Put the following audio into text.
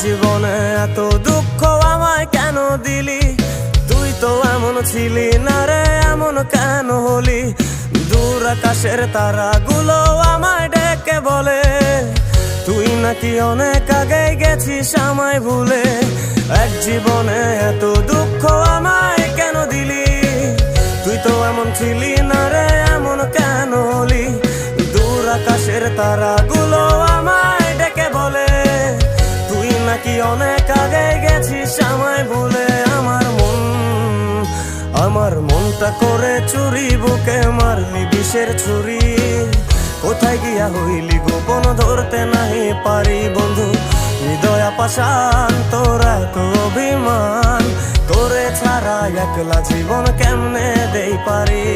জীবনে এত দুঃখ আমায় কেন দিলি? তুই তো এমন ছিলি না রে, এমন কেন হলি? দূর আকাশের তারাগুলো আমায় ডেকে বলে তুই নাকি অনেক আগে গেছিস আমায় ভুলে। এক জীবনে এত দুঃখ আমায় কেন দিলি? তুই তো এমন ছিলি না রে, এমন কেন হলি? দূর আকাশের তারাগুলো আমায় ডেকে বলে তুই নাকি অনেক আগে গেছিস আমায় ভুলে। আমার মনটা করে চুরি, বুকে মারলি বিষের ছুরি। কোথায় গিয়া হইলি গোপন ধরতে নাহি পারি বন্ধু। হৃদয় পাষাণ তোর এত অভিমান, তোরে ছাড়া একলা জীবন কেমনে দেই পারি?